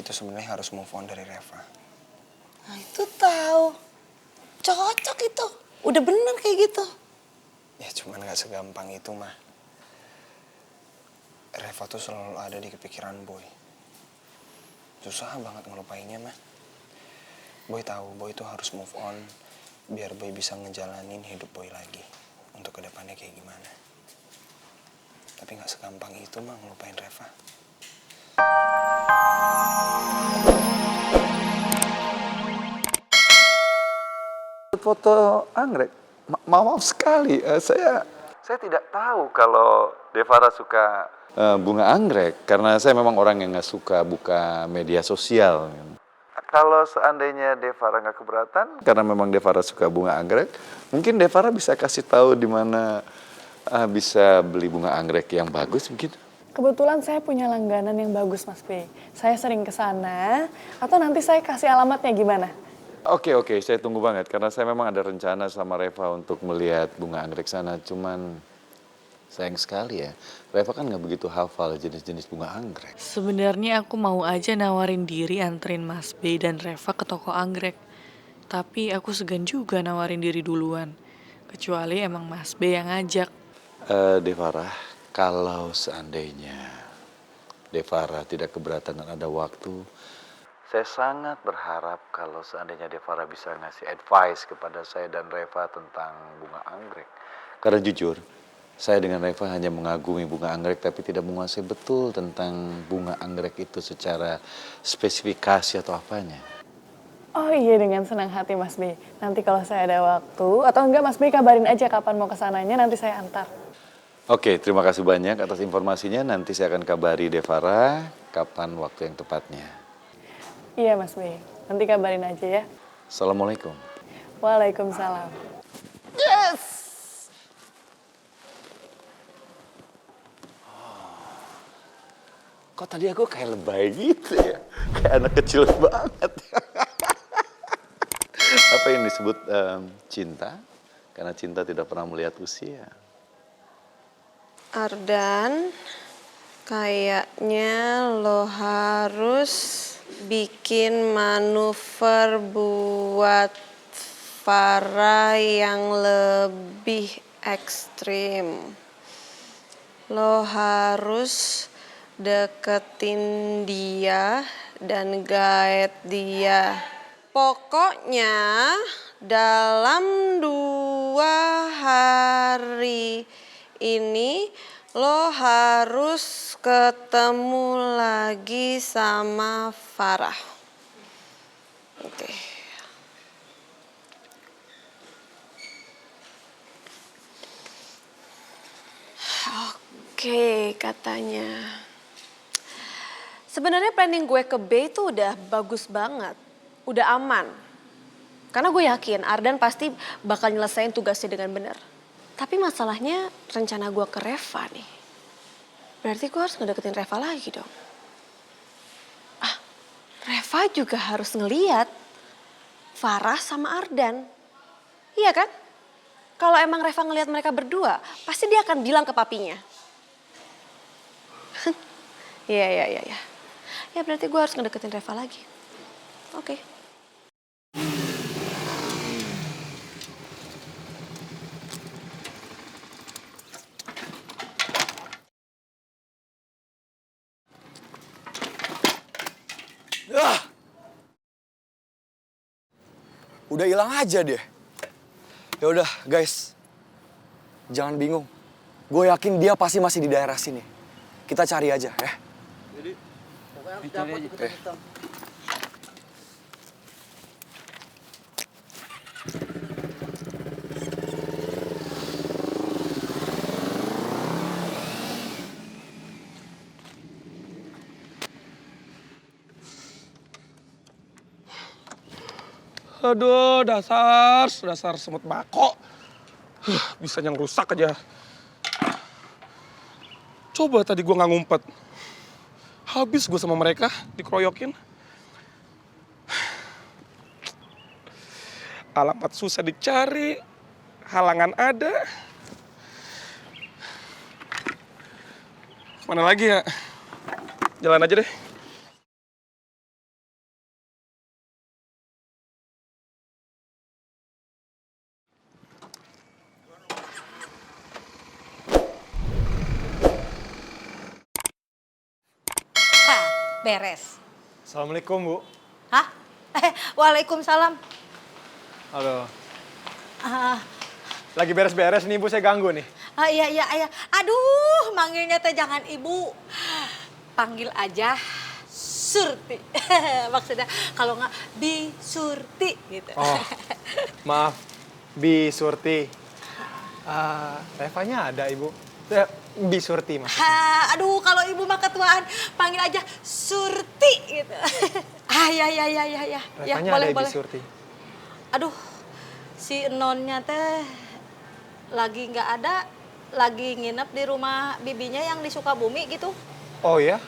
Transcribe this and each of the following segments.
itu sebenarnya harus move on dari Reva. Nah itu tahu. Cocok itu. Udah bener kayak gitu. Ya cuman gak segampang itu mah. Reva tuh selalu ada di kepikiran Boy. Susah banget ngelupainnya mah. Boy tahu Boy tuh harus move on biar Boy bisa ngejalanin hidup Boy lagi. Untuk kedepannya kayak gimana. Tapi gak segampang itu mah ngelupain Reva. Foto anggrek, maaf sekali, saya tidak tahu kalau Devara suka bunga anggrek karena saya memang orang yang nggak suka buka media sosial. Kalau seandainya Devara nggak keberatan, karena memang Devara suka bunga anggrek, mungkin Devara bisa kasih tahu di mana bisa beli bunga anggrek yang bagus begitu. Kebetulan saya punya langganan yang bagus, Mas B. Saya sering ke sana, atau nanti saya kasih alamatnya gimana? Oke, saya tunggu banget karena saya memang ada rencana sama Reva untuk melihat bunga anggrek sana. Cuman sayang sekali ya, Reva kan nggak begitu hafal jenis-jenis bunga anggrek. Sebenarnya aku mau aja nawarin diri anterin Mas B dan Reva ke toko anggrek. Tapi aku segan juga nawarin diri duluan. Kecuali emang Mas B yang ngajak. Devara, kalau seandainya Devara tidak keberatan dan ada waktu, saya sangat berharap kalau seandainya Devara bisa ngasih advice kepada saya dan Reva tentang bunga anggrek. Karena jujur, saya dengan Reva hanya mengagumi bunga anggrek tapi tidak menguasai betul tentang bunga anggrek itu secara spesifikasi atau apanya. Oh iya, dengan senang hati Mas B. Nanti kalau saya ada waktu, atau enggak Mas B kabarin aja kapan mau kesananya, nanti saya antar. Oke, terima kasih banyak atas informasinya. Nanti saya akan kabari Devara kapan waktu yang tepatnya. Iya Mas B, nanti kabarin aja ya. Assalamualaikum. Waalaikumsalam. Yes! Kok tadi aku kayak lebay gitu ya? Kayak anak kecil banget. Apa yang disebut cinta? Karena cinta tidak pernah melihat usia. Ardan, kayaknya lo harus bikin manuver buat Farah yang lebih ekstrim. Lo harus deketin dia dan guide dia. Pokoknya dalam 2 hari ini lo harus ketemu lagi sama Farah. Oke. Oke, katanya. Sebenarnya planning gue ke B itu udah bagus banget. Udah aman. Karena gue yakin Ardan pasti bakal nyelesain tugasnya dengan benar. Tapi masalahnya rencana gue ke Reva nih. Berarti gue harus ngedeketin Reva lagi dong. Reva juga harus ngeliat Farah sama Ardan. Iya kan? Kalau emang Reva ngeliat mereka berdua, pasti dia akan bilang ke papinya. Iya. Ya berarti gue harus ngedeketin Reva lagi. Oke. Udah hilang aja dia. Ya udah guys, jangan bingung. Gue yakin dia pasti masih di daerah sini. Kita cari aja ya. Jadi, cari aja. Aduh, dasar semut bako. Bisa yang rusak aja. Coba tadi gue nggak ngumpet. Habis gue sama mereka dikeroyokin. Alamat susah dicari, halangan ada. Mana lagi ya? Jalan aja deh. beres. Assalamualaikum, Bu. Hah? Waalaikumsalam. Halo. Ah, Lagi beres-beres nih, Bu. Saya ganggu nih. iya. Aduh, manggilnya teh jangan ibu. Panggil aja Surti. Maksudnya kalau nggak Bi Surti gitu. Oh, maaf. Bi Surti. Revanya ada, Ibu. Bi Surti, Mas. Aduh, kalau ibu mah ketuaan, panggil aja Surti gitu. Iya. Ya, Revanya boleh, ada, Bi boleh. Surti. Aduh, si nonnya teh lagi nggak ada, lagi nginep di rumah bibinya yang di Sukabumi gitu. Oh ya?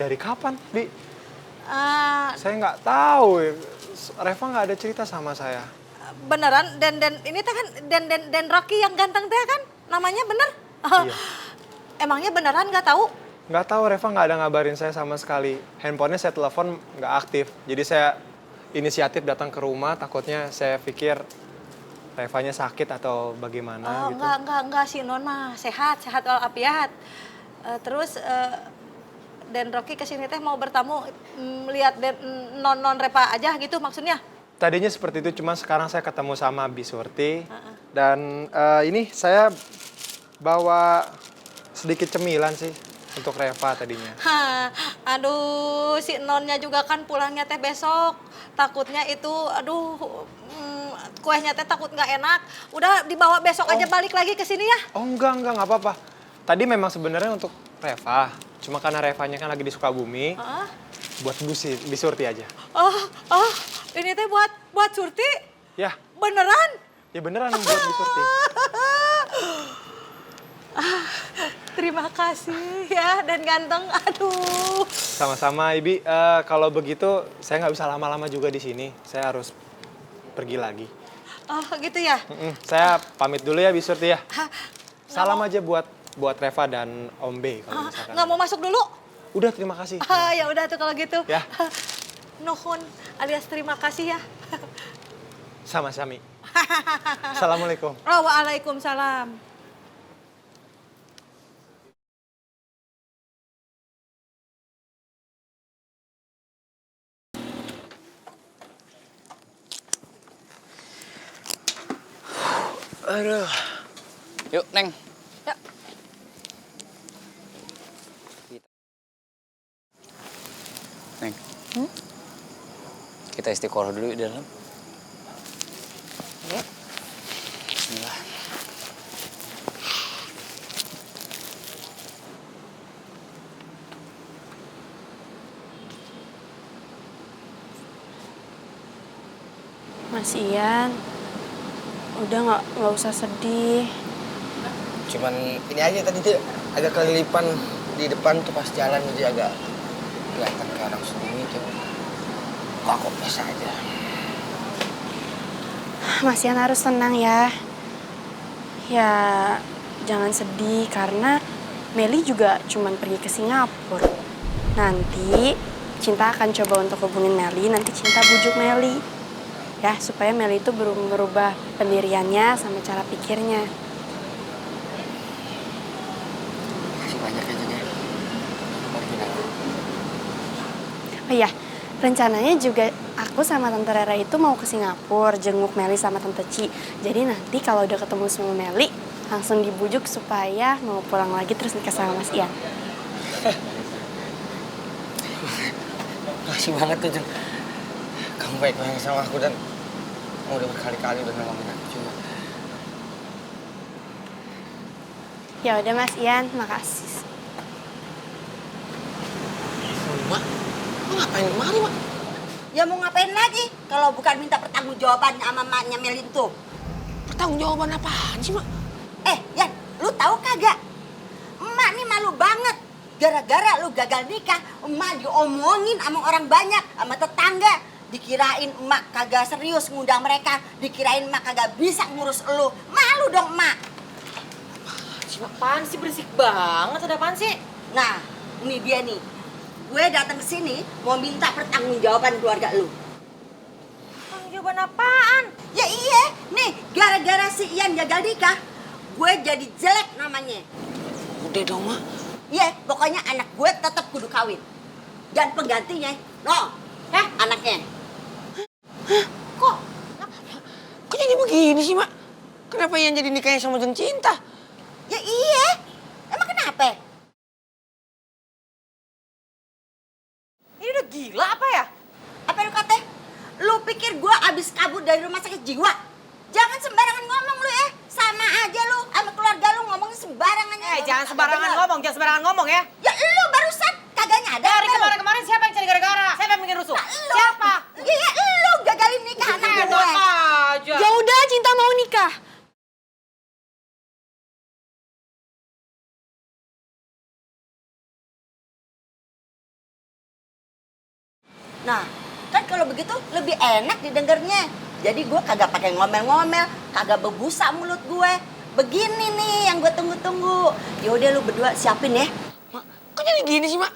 Dari kapan, Bi? Ah, Saya nggak tahu. Reva nggak ada cerita sama saya. beneran, dan ini teh kan dan Rocky yang ganteng teh kan, namanya bener. Iya. Emangnya beneran nggak tahu? Nggak tahu, Reva nggak ada ngabarin saya sama sekali. Handphonenya saya telepon nggak aktif. Jadi saya inisiatif datang ke rumah, takutnya saya pikir Revanya sakit atau bagaimana gitu. Enggak, si Non mah sehat walafiat. Terus Dan Rocky kesini teh mau bertamu, lihat non Repa aja gitu maksudnya. Tadinya seperti itu, cuma sekarang saya ketemu sama Bi Surti. Dan ini saya bawa sedikit cemilan sih untuk Reva tadinya. Aduh, si nonnya juga kan pulangnya teh besok. Takutnya itu, kuehnya teh takut nggak enak. Udah dibawa besok aja balik lagi ke sini ya. Oh enggak apa-apa. Tadi memang sebenarnya untuk Reva. Cuma karena Revanya kan lagi di Sukabumi, buat Bi Surti aja. Ini teh buat Surti? Ya, Beneran? ya beneran buat Bi Surti. Terima kasih ya, dan ganteng. Aduh. Sama-sama, Ibi. Kalau begitu, saya nggak bisa lama-lama juga di sini. Saya harus pergi lagi. Oh gitu ya? Saya pamit dulu ya, Bi Surti ya. Salam mau. aja buat Reva dan Om B kalau misalkan. Nggak mau masuk dulu? Udah, terima kasih. Ya udah tuh kalau gitu. Ya. Nuhun alias terima kasih ya. Sama-sami. Assalamualaikum. Oh, waalaikumsalam. Aduh. Yuk, Neng. Yuk. Neng. Kita istiqoroh dulu di dalam. Ya. Bismillah. Mas Ian, udah nggak usah sedih. Cuman ini aja tadi tuh agak kelilipan di depan tuh pas jalan, jadi agak kelihatan kayak orang sunyi tuh. Kok biasa aja. Mas Ian harus tenang ya. Ya, jangan sedih karena Meli juga cuman pergi ke Singapura. Nanti Cinta akan coba untuk hubungin Meli, nanti Cinta bujuk Meli. Ya, supaya Meli itu berubah pendiriannya sama cara pikirnya. Makasih banyak ya, Jen ya. Maafin aku. Oh iya, rencananya juga aku sama Tante Rera itu mau ke Singapura, jenguk Meli sama Tante Ci. Jadi nanti kalau udah ketemu sama Meli, langsung dibujuk supaya mau pulang lagi terus nikah sama Mas Ian. Makasih banget tuh, Jen. Kamu baik banget sama aku dan udah berkali-kali udah nolongin aku juga. Ya udah Mas Ian, makasih. Mak, lu ngapain kemari, Mak? Ya mau ngapain lagi kalau bukan minta pertanggungjawaban sama maknya Melin tuh. Pertanggungjawaban apaan sih, Mak? Yan, lu tahu kagak? Emak nih malu banget. Gara-gara lu gagal nikah, emak diomongin sama orang banyak, sama tetangga. Dikirain emak kagak serius ngundang mereka, dikirain emak kagak bisa ngurus elu. Malu dong emak. Apaan sih, berisik banget, ada apaan sih? Nah, ini dia nih. Gue datang ke sini mau minta pertanggungjawaban keluarga lu. Pertanggungjawaban apaan? Ya iya, nih gara-gara si Ian gagal nikah, gue jadi jelek namanya. Udah dong, Mak. Iya, pokoknya anak gue tetap kudu kawin. dan penggantinya. No, anaknya. Kok jadi begini sih, Mak? Kenapa yang jadi nikahnya sama Jeng Cinta? Ya iya, emang kenapa? Ini udah gila apa ya? Apa lu kata? Lu pikir gua abis kabur dari rumah sakit jiwa? Jangan sembarangan ngomong lu ya. Sama aja lu sama keluarga lu ngomongin sembarangan aja. Jangan sembarangan ngomong ya. Ya lu barusan kagak nyadar. Dari kemarin-kemarin siapa yang cari gara-gara? Siapa yang bikin rusuh? Nah, lu. Siapa? Iya, lu gagalin nikah anak gue. Enak aja. Ya udah, Cinta mau nikah. Nah, kan kalau begitu lebih enak didengarnya. Jadi gue kagak pakai ngomel-ngomel, kagak bebusa mulut gue. Begini nih yang gue tunggu-tunggu. Yaudah lu berdua siapin ya. Mak, kok jadi gini sih, Mak?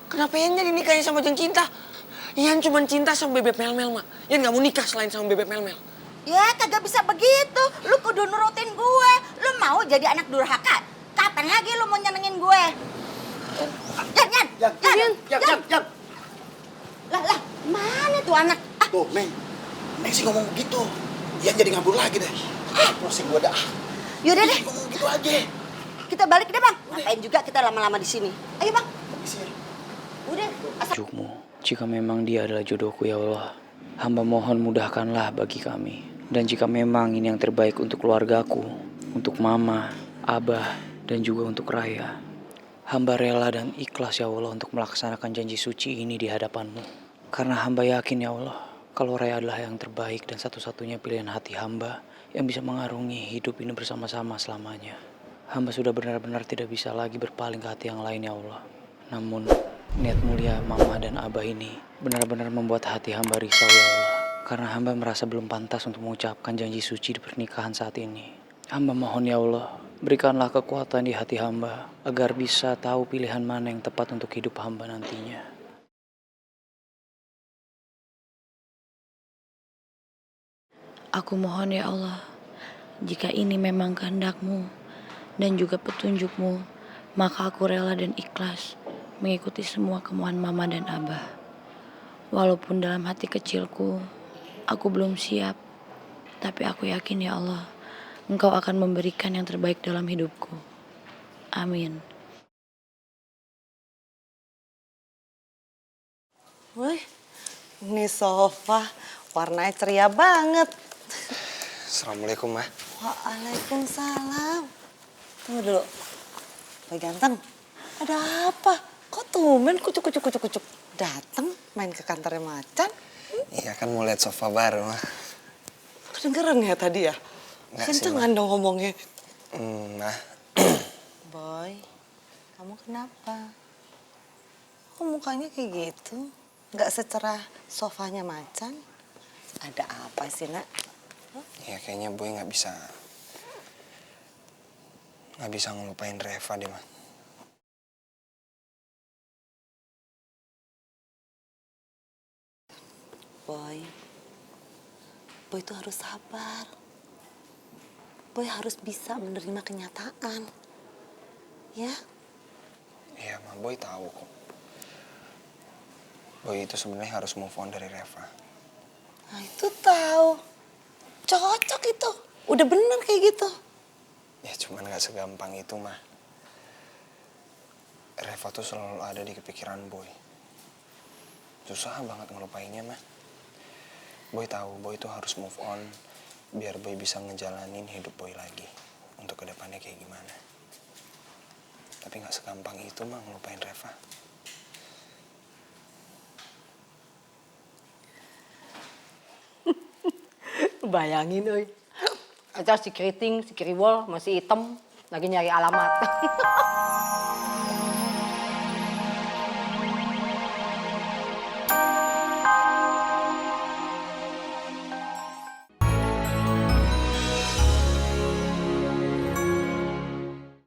Kenapa yang jadi nikahnya sama Jeng Cinta? Ian cuma cinta sama Bebek Melmel, Mak. Ian gak mau nikah selain sama Bebek Melmel. Ya kagak bisa begitu. Lu kudu nurutin gue. Lu mau jadi anak durhaka? Kapan lagi lu mau nyenengin gue? Yan. Lah, mana tuh anak? Tuh, Neng sih ngomong begitu. Ian jadi ngabur lagi deh. Pusing gua dah. Yaudah deh, Ngomong gitu aja. kita balik deh bang. Ngapain juga kita lama-lama di sini? Ayo bang. Udah. Untukmu, jika memang dia adalah jodohku ya Allah, hamba mohon mudahkanlah bagi kami. Dan jika memang ini yang terbaik untuk keluargaku, untuk mama, abah, dan juga untuk Raya, hamba rela dan ikhlas ya Allah untuk melaksanakan janji suci ini di hadapanmu. Karena hamba yakin ya Allah, kalau Raya adalah yang terbaik dan satu-satunya pilihan hati hamba yang bisa mengarungi hidup ini bersama-sama selamanya. Hamba sudah benar-benar tidak bisa lagi berpaling ke hati yang lain ya Allah. Namun, niat mulia mama dan abah ini benar-benar membuat hati hamba risau ya Allah. Karena hamba merasa belum pantas untuk mengucapkan janji suci di pernikahan saat ini. Hamba mohon ya Allah, berikanlah kekuatan di hati hamba agar bisa tahu pilihan mana yang tepat untuk hidup hamba nantinya. Aku mohon ya Allah, jika ini memang kehendak-Mu dan juga petunjuk-Mu, maka aku rela dan ikhlas mengikuti semua kemauan mama dan abah. Walaupun dalam hati kecilku, aku belum siap, tapi aku yakin ya Allah, Engkau akan memberikan yang terbaik dalam hidupku. Amin. Wih, ini sofa warnanya ceria banget. Assalamualaikum, Ma. Waalaikumsalam. Tunggu dulu. Boy ganteng, ada apa? Kok tumben kucuk. Datang main ke kantornya Macan. Iya kan mau lihat sofa baru, Ma. Kedengeran ya tadi ya? Nggak sih, Kencengan Ma. dong ngomongnya. Ma. Boy, kamu kenapa? Kok mukanya kayak gitu? Nggak secerah sofanya Macan? Ada apa sih, Nak? Ya kayaknya Boy nggak bisa ngelupain Reva deh, Ma. Boy itu harus sabar. Boy harus bisa menerima kenyataan. Ya? Iya, Ma. Boy tahu kok. Boy itu sebenarnya harus move on dari Reva. Nah itu tahu. Cocok itu. Udah bener kayak gitu. Ya cuman gak segampang itu, Ma. Reva tuh selalu ada di kepikiran Boy. Susah banget ngelupainnya, Ma. Boy tahu Boy tuh harus move on biar Boy bisa ngejalanin hidup Boy lagi untuk kedepannya kayak gimana. Tapi gak segampang itu, Ma, ngelupain Reva. Bayangin, oi. Aja si keriting, si keriwol masih hitam, lagi nyari alamat.